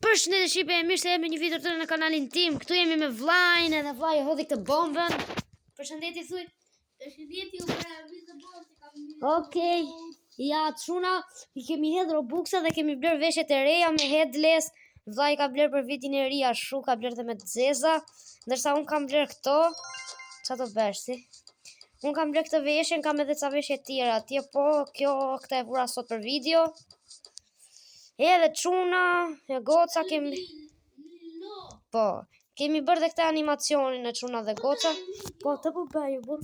Përshëndetje shipe, mirë se jemi një video të në kanalin tim. Këtu jemi me vllajin edhe vllai hodhi këtë bombën. Përshëndetje thuj. Përshëndetje u të bombë. Okej. Ja çuna, i kemi hedhur Robuxa dhe kemi bler veshjet e reja me headless. Vllai ka bler për vitin e ri ashtu, ka bler dhe me xeza, ndërsa un kam bler këto. Çfarë do bësh ti? Un kam bler këtë veshjen, kam edhe ca veshje tjera atje, po këtë e vura sot për video. Edhe çuna, e goca kemi. Po, kemi bërë dhe këtë animacionin e çuna dhe goca. Po, të po bëj, burr.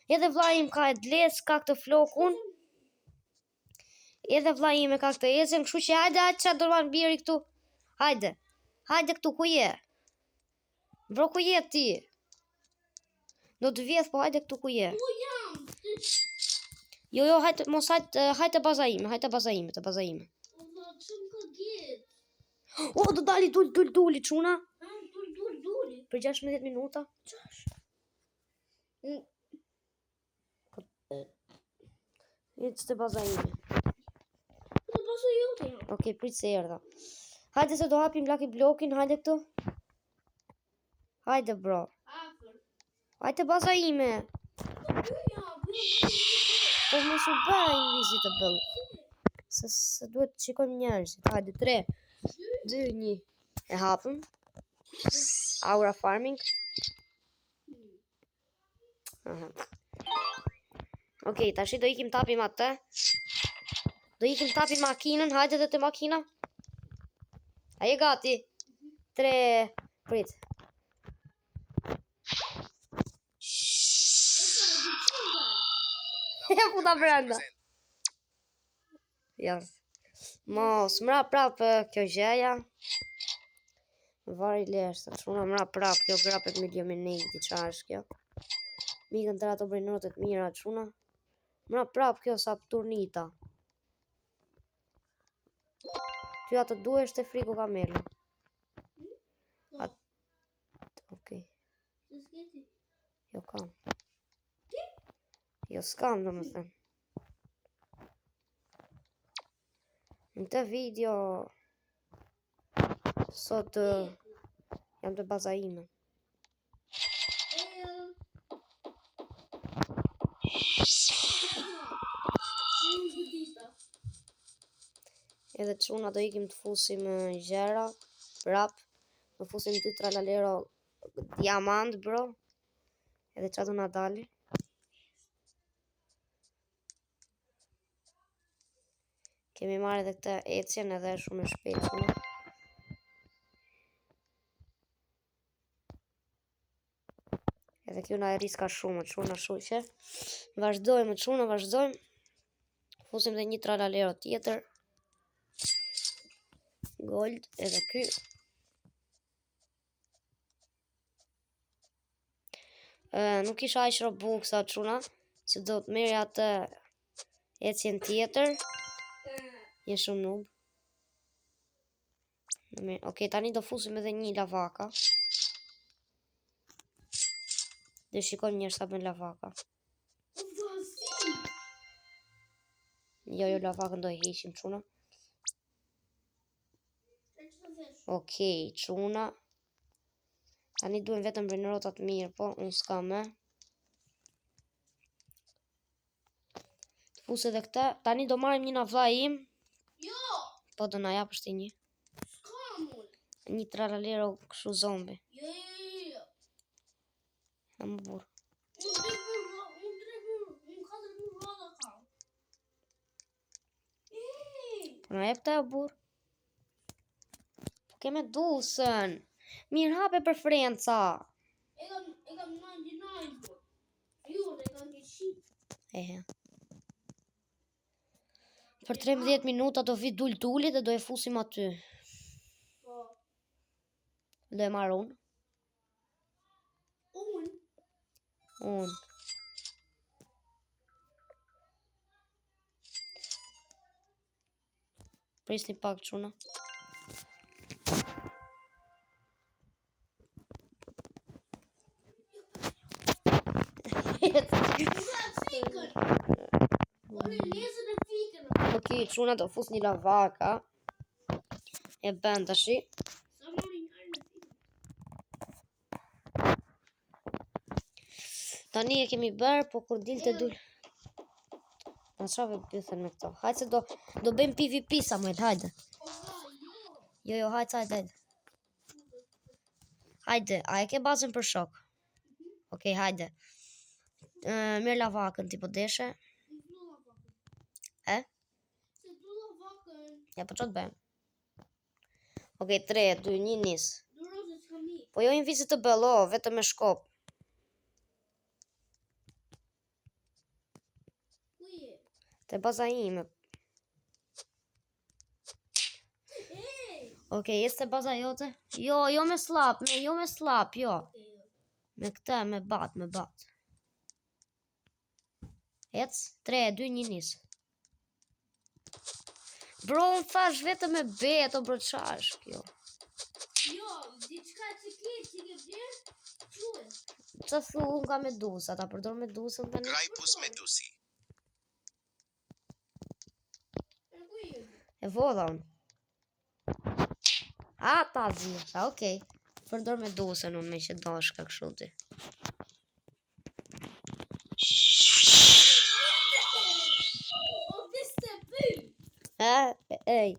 Edhe vllai im ka headless, ka këtë flokun. Edhe vllai im ka këtë ecën, kështu që hajde çfarë do marr biri këtu. Hajde. Hajde këtu ku je? Bro ku je ti? Do të vjedh, po hajde këtu ku je. Ku jam? Jo, hajde, mos hajde baza ime, hajde baza ime, të baza ime. Çum ka gjet. O, do dali duli çuna. Duli. Për 16 minuta. Ecë të baza ime. Do pasu jote. Okej, prit se erdha. Hajde se do hapim laki blokin, hajde këtu. Hajde bro. Afër. Hajde baza ime. Po mos u bëj invisible. Se duhet të shikojmë njerëzit. Hajde 3, 2, 1. E hapëm. Aura farming. Aha. Okej, tash do ikim tapim atë. Do ikim tapim makinën, hajde dhe të makina. A je gati? 3, prit. Ja puta brenda. Ja. Mos, mra prap kjo gjeja. Vari leshtë, çuna mra prap kjo grapet miliomeniti, çfarë është kjo? Mikën të ato brinotet mira çuna. Mra prap kjo sa turnita. Ty atë duhesh të friku kamelo. Okej. Jo kam. Jo s'kam domethënë. Në këtë video sot jam të baza ime. Edhe çuna do ikim të fusim gjera, prap. Do fusim 2 tralalero diamant, bro. Edhe çfarë do na dali? Kemi marrë edhe këtë ecjen edhe shumë e shpejtë. Edhe kjo na riska shumë, çuna shoqe. Vazhdojmë, çuna, vazhdojmë. Fusim edhe një tralalero tjetër. Gold, edhe ky. Nuk isha aq Robuxa çuna, se do të merja atë ecjen tjetër. Je shumë noob. Okej, tani do fusim edhe një lavaka. Dhe shikojmë njerë sa bën lavaka. Jo, lavakën do e heqim çuna. Okej, çuna. Tani duhen vetëm brinërotat mirë, po unë s'kam Të fus edhe këta. Tani do marrim një nga vllai im. Jo. Po do na japësh ti një. S'kam unë. Një tralalero kështu zombi. Jo. Ja më burr. Unë ka të burrada kam. Po na jep ta burr. Po kemë dusën. Mirë hape preferenca. E kam 99 burr. Jo, e kam 100. Për 13 minuta do vi duli dhe do e fusim aty. Po. Do e marr unë. Unë. Prisni pak çuna. Okej, çuna do fus një lavaka. E bën tashi. Sa mori njëri në film. Tani e kemi bërë, po kur dilte dul. Na çave pyetën me këto. Hajde se do bëjmë PvP Samuel, hajde. O vlla, jo. Jo, hajde. Hajde, a e ke bazën për shok? Okej, hajde. Mirë lavakën ti po deshe. Du lavakën. E? Se du lavakën. Ja, po ç'të bëjmë? Okej, 3, 2, 1, nis. Du rozë s'ka mi. Po jo invisible, vetëm me shkop. Ku je? Te baza ime. Ej! Okej, jes te baza jote? Jo me slap, jo. Me këta, me bat. Ec, 3, 2, 1, nis. Bro, unë thash vetëm me beto, bro, qa është kjo? Jo, diçka që ke bjerë, quhet. Qa thu, unë ka medusa, ta përdor medusën tani? Graipus medusi. E ku je? E vodha unë. A, ta zisha, okej. Përdor medusën unë me që doshka kështu ti. O viste pyll. Ej.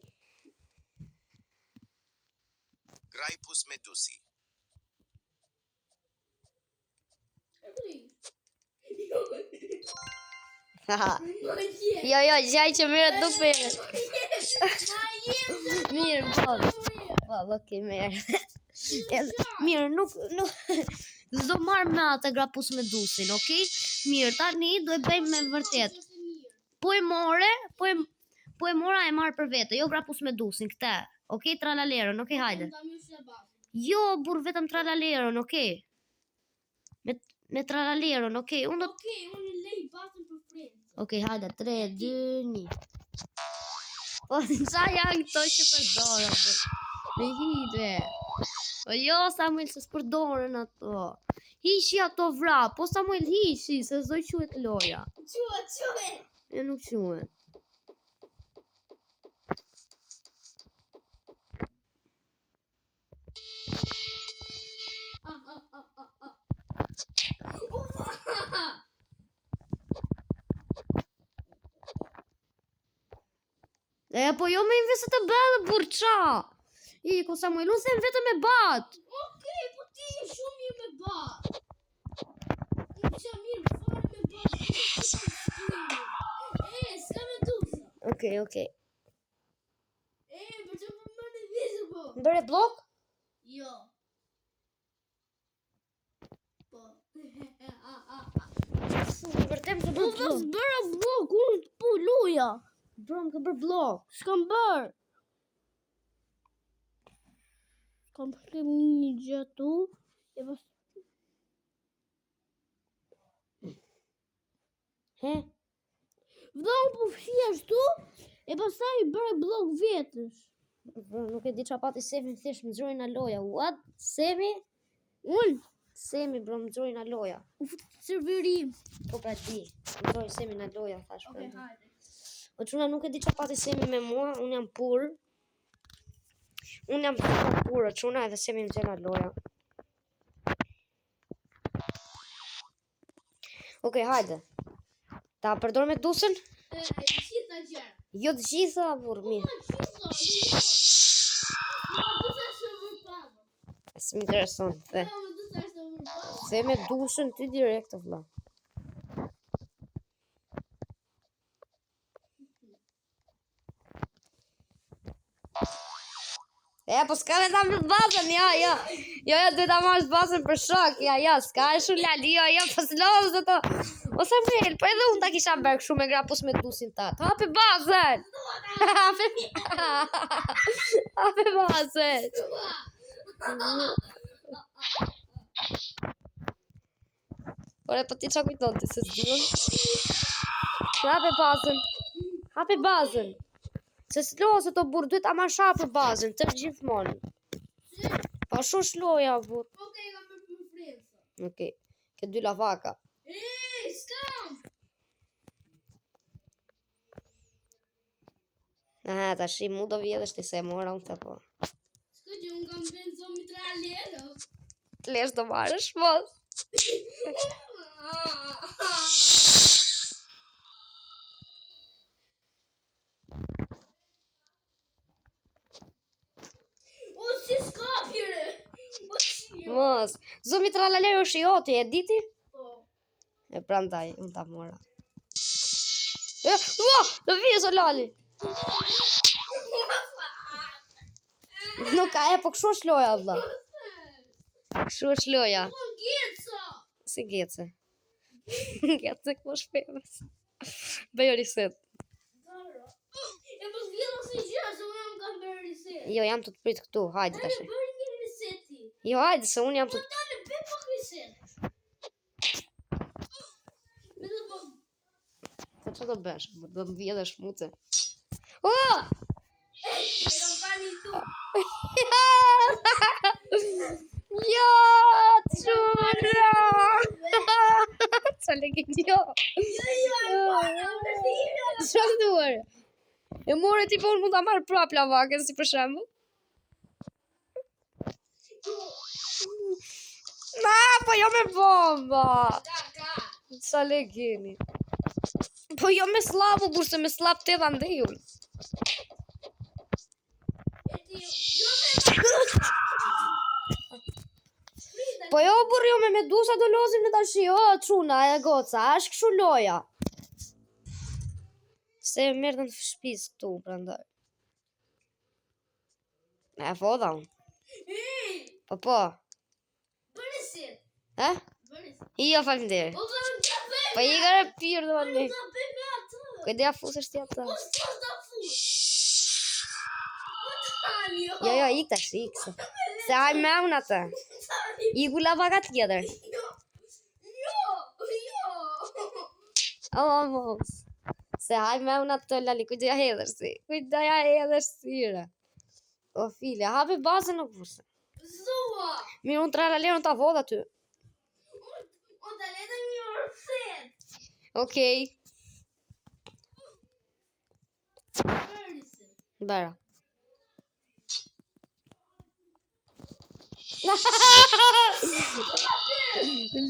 Graipus medusi. E ku je? Jo. Haha. Ma je. Jo, gjaj që mirë nuk për. Mirë, okej, mirë. Mirë, nuk do marrë me atë grapus medusin, okej? Mirë, tani do e bëjmë me vërtet. Po e mora e marrë për vete, jo grapus medusin, këta. Okej, tralaleron, okej, hajde. Jo, burr, vetëm tralaleron, okej? Me tralaleron, okej? Unë unë lej basën për frenzë. okej, hajde, 3, 2, 1. Po, qa janë këto që përdora, burr? Me hide. O jo, Samuel, se s'përdorën ato. Hishi ato vra, po Samuel hishi, se s'do quhet loja. Quhet. E nuk quhet. E, po jo me investit të bellë, burr, qa? Iko, Samuel, unë sem vetëm me bat. Okej, po ti je shumë mirë me bat. Unë që mirë fare me bat. S'ka me dusa. Okej. Për që për më në visible. Bëre blok? Jo. Po. Vërtem të Po bërë vas blok. bëra blok, unë po luja. Bro, më ka bërë blok. S'kam bërë. Kam shkem një gjatu. E pas... He? Vda unë po fshia shtu. E pastaj bëra blok vjetësh. Bro, nuk e di qa pati Semi, thjesht më gjojnë a loja. What? Semi? Unë. Semi, bro, më gjojnë a loja. U fut serverim. Po pra di. Më gjojnë Semi na loja, thash. Okej, hajde. O quna nuk e di qa pati Semi me mua, unë jam pur. Unë jam pur, o quna edhe Semi më gjojnë a loja. Okej, hajde. Ta përdor me dusën? Qita gjerë. Jo të gjitha, burr, mirë. S'më intereson, the. The me dusën ti direkt, vlla. Po s'ka me ta më bazën, ja, duhet ta marrësh bazën për shok, ja, s'ka e shu lali, jo, po s'lovës dhe to. O Samuel, po edhe unë ta kisha bërë kështu me grapus me dusin ta. Hape bazën! Hape bazën! Ore, po ti qa kujton ti, se s'dion? Hape bazën! Se s'lose të burë, duhet ta marrë për bazën, të gjithmonë. Pa shush loja, burë. Okej, kam për frenzë. Okej, ke 2 lavaka. Skam! Aha, tash mu do vjedhësh ti se e mora unë të po. S'ka që unë kam vend zomi tralero. Lesh do marrësh, mos. O, si s'kapjere. O, si jo. Mos. Zumi tralalero është i oti, e diti? Po. E prandaj, unë ta mora. Do vije so lali. Nuk ka e, po kështu është loja, vlla. Kështu është loja. Po, gjeca. Si gece. Gece ku është femës. Bëjo riset. E mos vjela si gjë, se unë jam kam bërë riset. Jo, jam të të prit këtu, hajde tash. Tani bërë një riseti. Jo, hajde, se unë jam të... Tani bëj pak riset. Me të po... Se që do bësh? Do më vjedhësh mute. Oh! E kam bani tu. Jo, çuna! Sa legend jo. Çfarë duar? E more ti po unë mund ta marr prap lavakën si për shembull. Ma, po jo me bomba. Sa legeni. Po jo me slavu, kurse me slav të edha ndejun. Po jo, burr, jo me medusa do lozim në tash, jo, çuna, e goca, është kështu loja. Se merrën të shtëpis këtu, prandaj. E foda unë. Po. Bërë riset. E? Bërë riset. Jo, faleminderit. O, kam të bëj. Po i gara pirë do Unë ne. të bëj me atë. Kujdeja fusësh ti atë. O, s'ka të fush. O, tani, o. Jo, ik tash, ik. Se haj me unë atë. Tani. Iku lavaka tjetër. Jo. O, mos. Se haj me unë atë, lali, kujdeja hedhësh ti. Kujdeja hedhësh tyre. O, file, hapi bazën në fusë. Zua. Mirë, unë tralalero në ta vodha ty. O, të letë një orëset. Okej. Bërë riset. Bëra.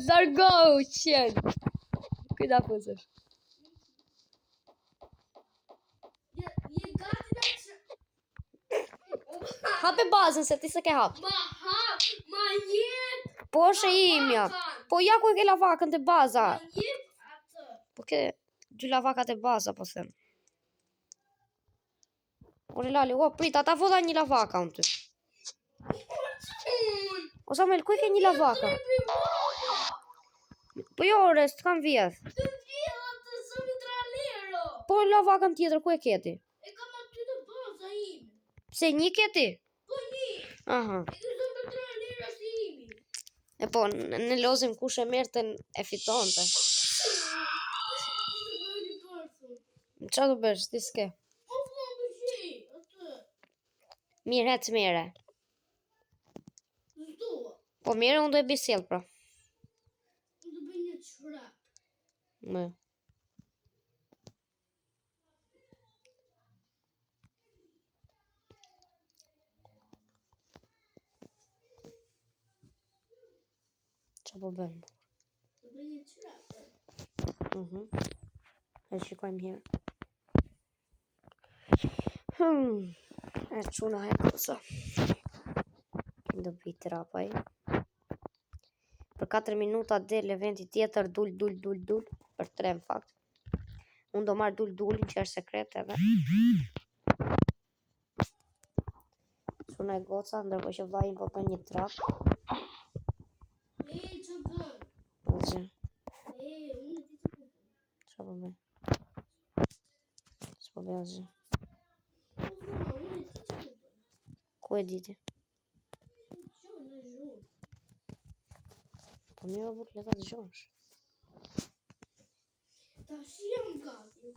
Largohu, qenë. Kujda fusësh. Je gati në që... Hape bazën, se ti se ke hap. Ma hap, ma jep. Po është e imja. Po ja ku e ke lavakën të baza. Ma jep atë. Po ke dy lavakat e baza, po them. Ore lali, o, prit, ata vodha një lavaka unë ty. O Samuel, ku e ke një lavaka? Po jo, ore, s'kam vjedh. Të vjela të zomi tralero. Po lavakën tjetër, ku e keti? E kam aty të baza ime. Pse një keti? Po një. Aha. E të zomi tralero është imi. E po, në lozim kush e merrten e fitonte. Qa do bësh, ti s'ke? O, fla më gjej, atë. Mirë, hec mere. Zdua. Po mirë, unë do e bisjell, pra. Unë të bëj një qrap. Me. Qa po bëjmë? Të bëj një qrap. E shikojmë herë. E quna e kosa. Do bëj trapaj. Për 4 minuta del eventi tjetër dul. Për 3 në fakt. Unë do marrë dulin që është sekret edhe. Quna e goca, ndërkohë që vajin po për një trap. Që bërë? Ose, Unë ti të bërë. qa po bëj? S'po bëj asgjë. O, fla, unë ti të bërë. Ku e diti? Që në zhurë. Po mirë o buk, leta të gjonsh. Ta shi jam gati.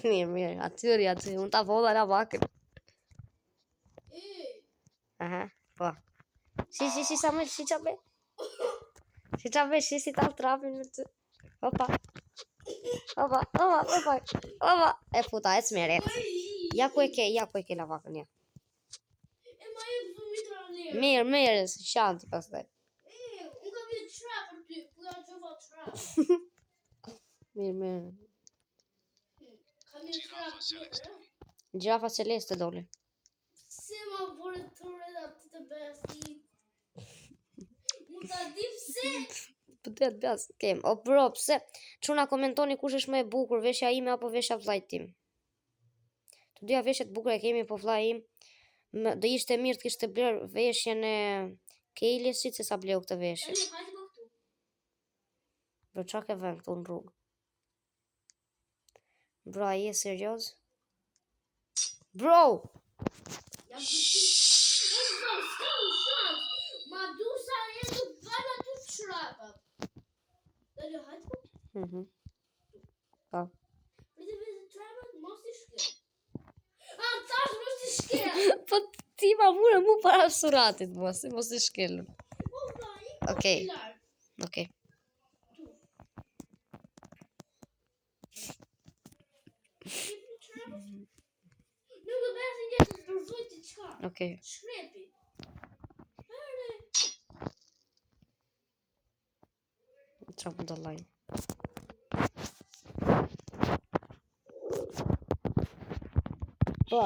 Mirë, aty, unë ta volla lavakën. Aha, po. Si, Samuel, si qa be? Si qa be, si ta trapin me të... Opa. E futa, e cmeret. Ja ku e ke lavakën, ja. E ma e këtu mitra njerë. Mirë, shanti pastaj. Unë kam një trap për ty, ku janë që fa trap. Mirë. Kam një trap tjetër, Gjirafa celeste dole. Se ma vore të rreda të besi. Mu ta di pse? Pëtet bjas, kem. O bro, pse? Çuna komentoni kush është më e bukur, veshja ime apo veshja vllajt tim. Të dyja veshjet bukura e kemi, po vllai im do ishte mirë të kishte bler veshjen e Kejlesit se sa bleu këtë veshje. Tani hajde më këtu. Bro, qa ke vën këtu në rrugë? Bro, a je serioz? Bro! Jam përti. Unë kam s'kam shans. Ma du sa e du bana të trapa. Tani hajde më këtu. Po. Prite vete trapat, mos i shkel. A, tash mos i shkel. Po ti ma vure mu para suratit, mos i shkelën. Okej. Nuk do bëjë një të përzoj të qka. Okej. Shkrepi. Qa më do lajnë. Po.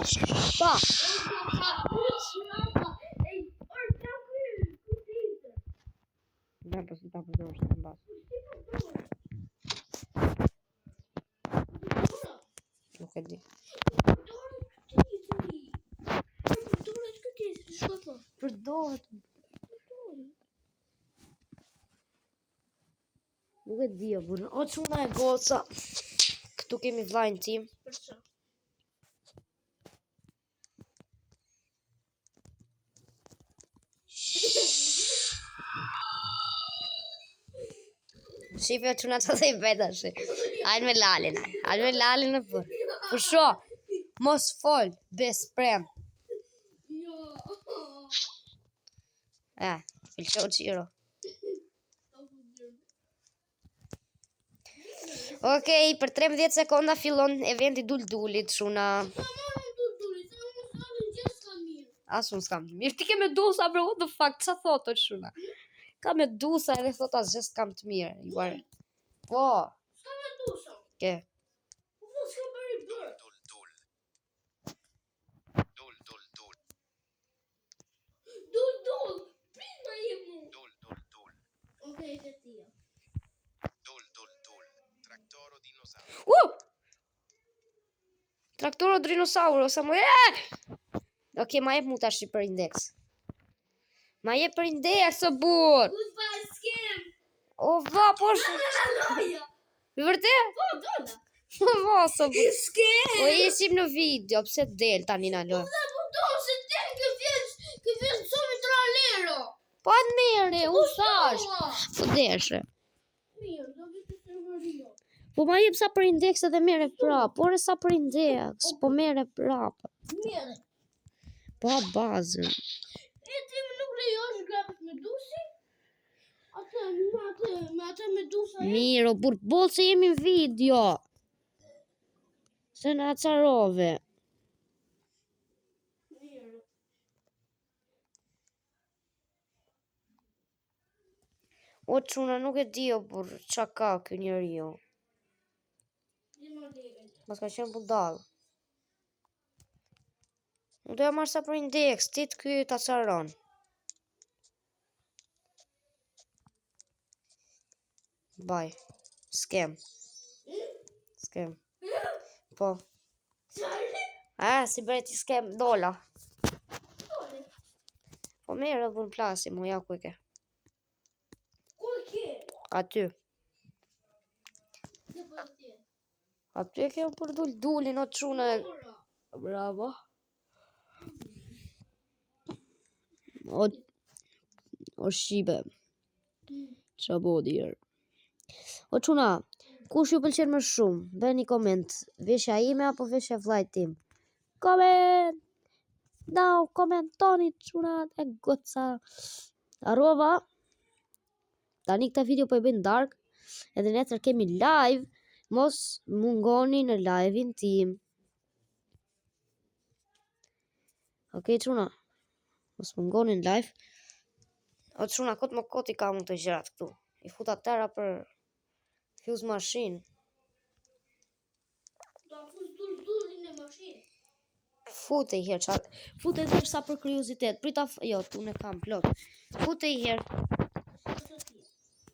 Bërë përsi ta përdojnë shtë në basë. Nuk e di. Përdohet. Nuk e di e burë. O quna e goca. Këtu kemi vllajnë tim. Shife quna që të i beta shi. Hajnë me lalin e për. Për sho, mos fol, bes prem. Filqo qiro. Okej, për 13 sekonda fillon eventi dul-dulit, shuna. As unë s'kam të mirë. Ti ke medusa, bro, what the fuck, qa thotë, shuna? Ka medusa edhe thot as gjë s'kam të mirë. Po. S'ka medusa. Ke. Po s'ka bëri bërë. Dul. Prima i mu. Okej, të tia. Traktoro dinosauro. Traktoro dinosauro, sa më Okej, ma jep mu tash për indeks. Ma jep për indeks, o bur. Goodbye, scam. O, va, po shë. Vërtet? Po, dola. Va, sa bur. Scam. O, jesim në video, pse del tani na lë. Po do se tem që vjen somi tralero. Po atë mere, u thash. Po deshe. Mirë, do vi të serverio. Po ma jep sa për indeks edhe mere prap. Por e sa për indeks, po mere prap. Mirë. Pa bazën. E ti më nuk lejosh grapët medusi? Me atë medusa e? Mirë, o bur, bolë se jemi në video. Se në acarove. Mirë. O quna, nuk e di, o bur, qa ka kjo njeri jo. Mas ka qenë budal. Unë doja marrë sa për indeks, ti të kjo të acaron. Baj. Scam. Po. Si bërë ti scam, dola. Po merë dhe vën plasi, mu ja ku e ke. Ku e ke? Aty. Aty e ke për dulin, o quna. Bravo. O shibe. Qa bo djerë. O quna, Kush ju pëlqen më shumë? Bëni koment. Veshja ime apo veshja vllajt tim? Koment! Now, komentoni çunat e goca. Arrova. Tani këta video po e bëjnë dark. Edhe nesër kemi live. Mos mungoni në live-in tim. Okej, çuna. Mos mungoni në live. O çuna, kot më kot I kam këto gjërat këtu. I futa tëra për fuse machine. Do fus dullin e mashinë. Fute I herë çat. Fute edhe sa për kuriozitet. Prita jo, tu ne kam plot. Fute I herë.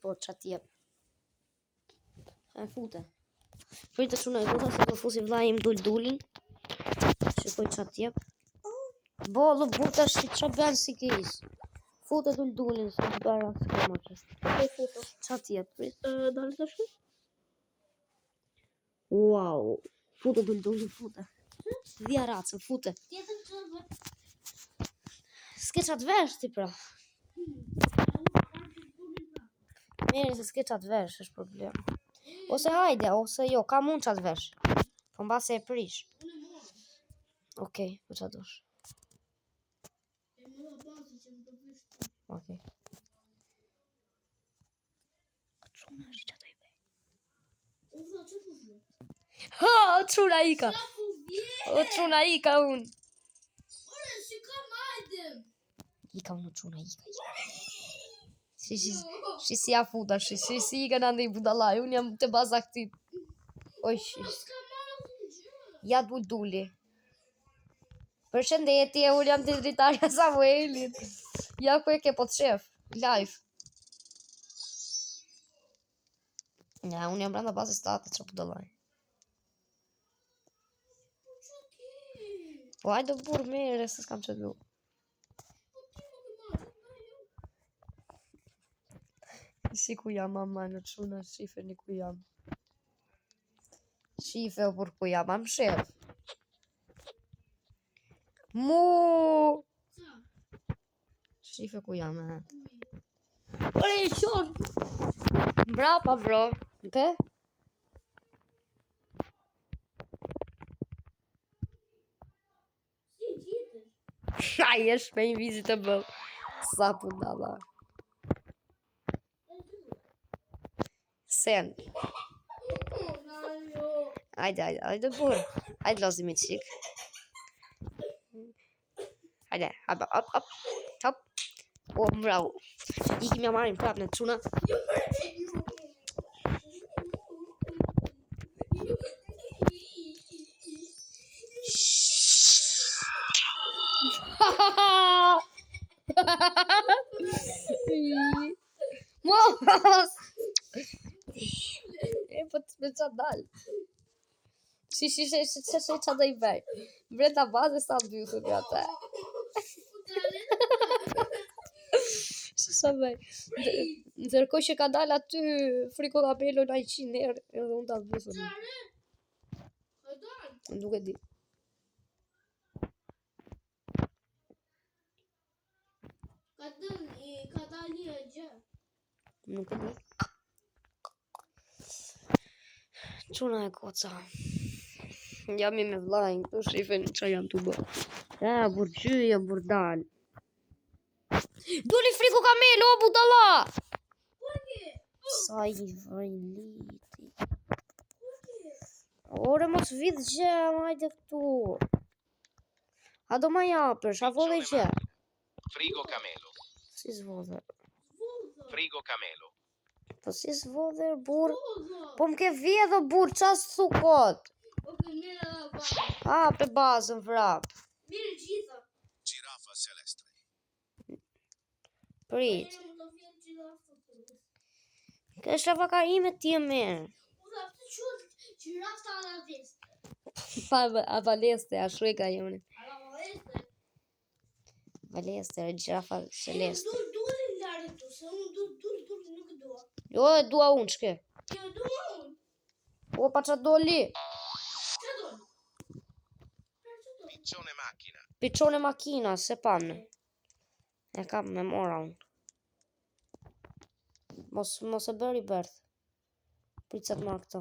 Po çat jep. Fute. Prita çuna e goca se do fusi vllai im dullin. Shikoj çat jep. Bollo buta si ç'a bën si keq. Fute dullin se të bëra s'kemoçës. E foto. Çat jep. Dalë tash? Wow. Fute dullin fute. Dhja racën, fute. Tjetër çfarë? S'ke çat vesh ti pra. Mirë se s'ke çat vesh, është problem. Ose hajde, ose jo, kam unë çat vesh. Po mbase e prish. Okej, po çat dosh. Okej. Çuna është çat ai. Ha, çuna ika. O çuna ika un. Ore, si kam ajdem. Ika unë çuna ika. Si ja futa, si ika në ndaj budallaj. Unë jam të baza këti. Oj, S'ka marrë gjë. ja dulli. Përshëndetje, unë jam të dritarja Samuelit. Ja ku e ke po të shef. Live. Ja, unë jam brenda bazës tatë që budallaj. Po hajde burë mere, se s'kam që du. Si ku jam mama në çuna, shife një ku jam. Shife o për ku jam, am shef. Mu! Shife ku jam, e. Ore, qon! Brapa, bro. Pe? Si gjithë. Ai është me invisible. Sa pundava. Sen. Hajde burë. Hajde lozimi qik. Hajde, hop. O, bravo. Ikim ja marim prap në çuna. Mos! E po të me qa dal. Si qa da I bej. Brenda bazës sa mbythur nga te. Sa bej. Ndërkohë që ka dal aty friko kapelo na 100 herë edhe unë ta mbythur. Nuk e di. Ka dalë një gjë. Nuk e di. Çuna e koca. Jam I me vllajin, këtu shifen që jam të bë. Ja, burgjyja, burdal. Duli friku kamelo, o budalla! Sa I vajliti. Ore, mos vidh gjë, hajde këtu. A do ma japësh, a vodhe gjë. Frigo camelo. Si zvodhe. Frigo camelo. Po si zvodhe, bur. Po m'ke vjedho, bur, qas thu kot. Oke, mirë edhe ba. A, pe bazën, vrap. Mirë gjitha. Girafa celeste. Prit. Më do vjen gjirafa. Kështë vaka ime ti e merë. Ura, të qëtë gjirafa ala veste. Pa, a valeste, a shreka jone. Ala veste. Valeste, gjirafa celeste. Dullin larë tu, se unë dull nuk e dua. Jo, e dua unë, shke. Jo, dua unë. O, pa qa doli. Që doli? Piccione macchina. Piçone makina, se pamë. E kam me mora unë. Mos e bëri bërth. Prit sa të marrë këto.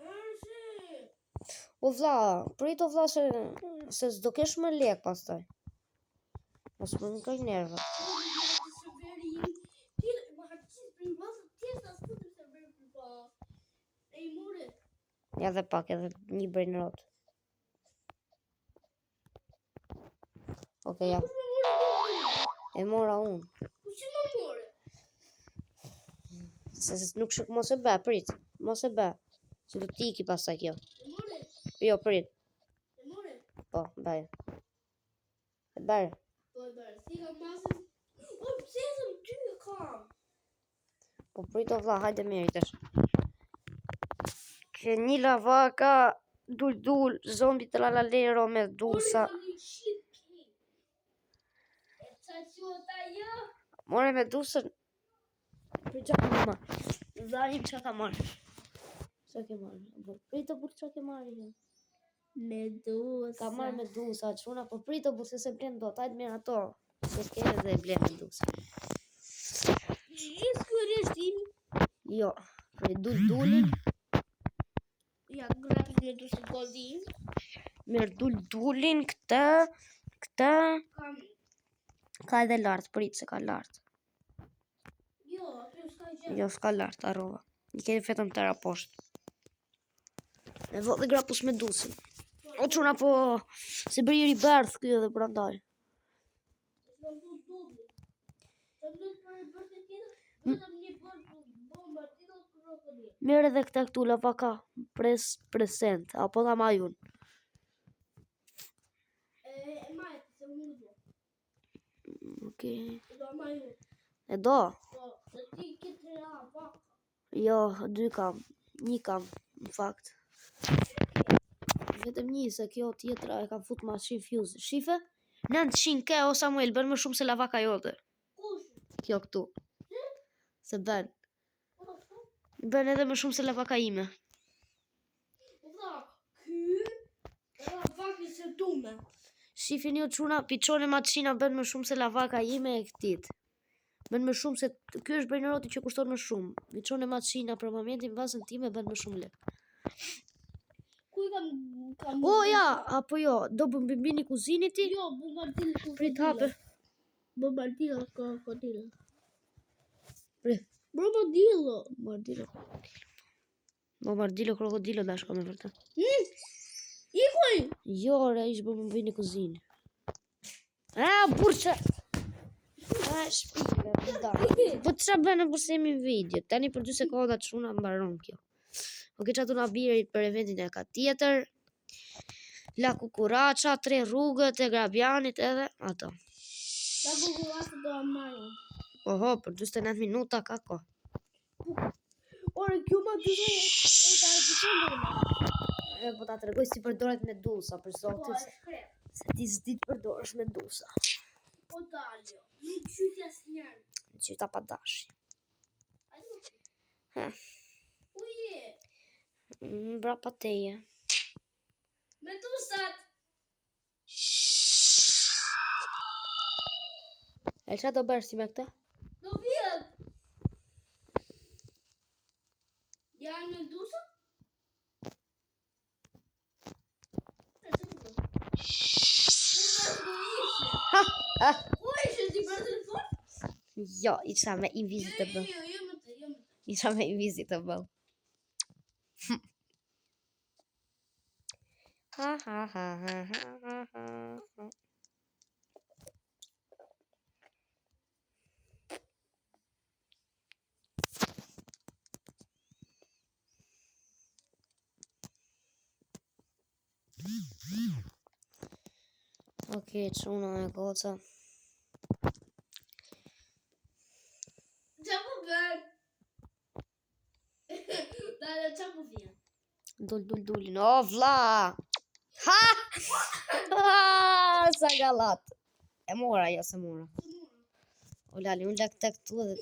Ërshi. O vlla, prit o vlla se s'do kesh më lek pastaj. Mos më ngaj nervat. Ja dhe pak, edhe një brenrot. Okej, ja. E mora unë. Se nuk shuk mos e bë, prit. Mos e bë. Se do t'i iki pastaj kjo. Jo, prit. Po, bëj. E bërë. Po prit o vlla, hajde meritesh. Ke një lavaka, dul, zombi tralalero me dusa. More me dusën. Për qa ka marrë? Dharim qa ka marrë? Qa ke marrë? Prit o burë qa ke marrë? Medusa. Ka marrë me dusa, quna, po prit o burë se se blen do, tajt merë ato. Se s'kene dhe e blen me dusa. Gjithë kërështë imi. Jo, prit dulin. Ja, gratis me dusë godin. Merë dulin, këta. Kam. Ka edhe lartë, prit se ka lartë. Jo, aty s'ka gjë. Jo, s'ka lartë, arrova. I keni fetëm tëra poshtë. E vë dhe grapus me dusin. O quna po, se bërjeri bërth kjo dhe prandaj. Merë edhe këta këtu lavaka present, apo ta majun. E majtë, se unë do. Okej. Do majtë. E do? Po, se ti këtë lavaka. Jo, 2 kam. 1 kam, në fakt. Vetëm 1, se kjo tjetra e kam fut mashin fuse. Shife? 900 ke o Samuel, bën më shumë se lavaka jote. Kush? Kjo këtu. Se bën. Bën edhe më shumë se lavaka ime. Dha, ky lavaki se dume. Shifin jo quna, piqone maqina bën më shumë se lavaka ime e këtit. Bën më shumë se, kjo është brenëroti që kushton më shumë. Piqone maqina për momentin bazën time bën më shumë lek. Kuj kam... O ja, apo jo, do bëmbini kuzinit ti? Jo, bombardil krokodil. Prit hape. Bombardil krokodil. Prit. Bombardilo. Bombardilo krokodilo dash ka me vërtet. Ikuj! Jo, re, ish bëmbini kuzinit. Burqa! Shpike, përda. Po të qa bënë përsemi video, tani për 2 sekonda të shuna mbaron kjo. Oke që atu nga birit për eventin e ka tjetër. La Kukuraqa, 3 rrugët e Grabjanit edhe ato. La Kukuraqa do marrë. Oho, për 29 minuta ka ko. Ore, kjo ma të dhe e ta e përshem dhe Po ta të regoj si përdoret me dusa, për Po, zotin e se... shkrep. Se ti s'di të përdorësh me dusa. Po daljo, nuk qytja s'njerë. Në qyta pa dashi. Uje, Bra pa teje. me dusat. E qa do bërë si me këta? Do vjet. Janë me dusat? Ku ishe ti për telefon? Jo, isha me invisible. Jo. Isha me invisible. Ha ha ha ha ha ha. Okej, quna e goca. Qa po bërë? Dale, qa po vjen? Dulin. O, vlla! Ha! Sa galat. E mora, jo se mora. O, lali, unë lak të këtu dhe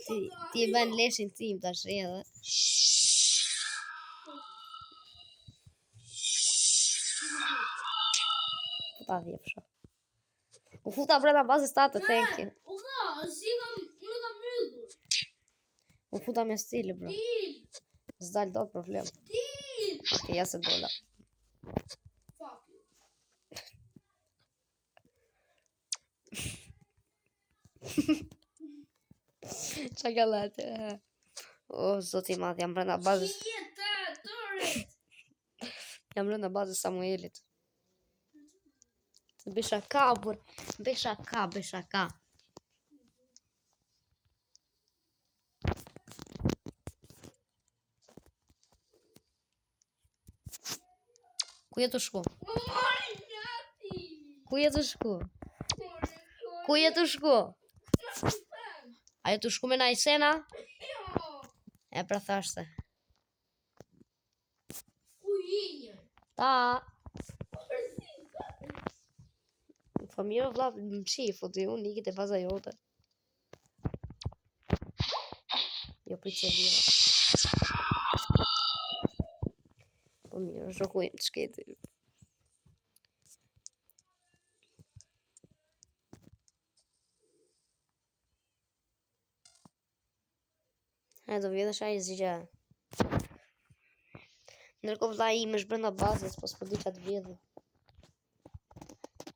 ti e ben leshin tim të ashe edhe. Ta dhjepsha. U futa brenda bazës tate, thank you. Unë kam myldur. U futa me stile, bro. Til. S'dal dot problem. Dil! Ke ja se dola. Fuck you. Qa ka late? O, zoti i madh, jam brenda bazës. Jetatorit! Jam brenda bazës Samuelit. Besha ka, bur. Besha ka. Ku je të shku? Mori njati! Ku je të shku? Ku je të shku? A je të shku me Najsena? Jo! E pra thashte. Ku jinje? Ta, Përsi! po mirë vlla, më qif, o të unë ikit e baza jote. Jo për që vira. Po mirë, shokujmë të shketi. E do vjetë shaj zigja. Ndërkohë vlla im është brenda bazës, po s'po di çat vjedhë.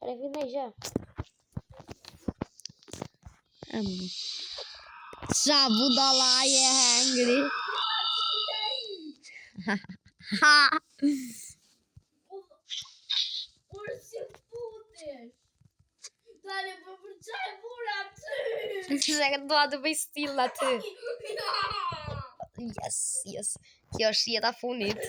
Are vjen ai gjë. Qa budalla je hangri. Por si putesh? Dale, po për qaj bura ty? Se doa të bëj stil aty. Ja! Yes. Kjo është jeta funit.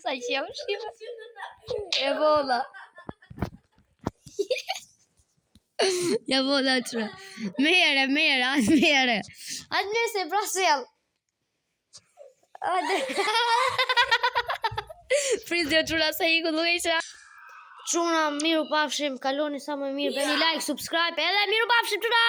Sa që jam shqipe. E vola. Ja vola qëra. Mere. Atë mere se prasel. Prizio qura se i ku nuk e qëra. Quna, miru pafshim, kaloni sa më mirë, bëni like, subscribe, edhe miru pafshim quna!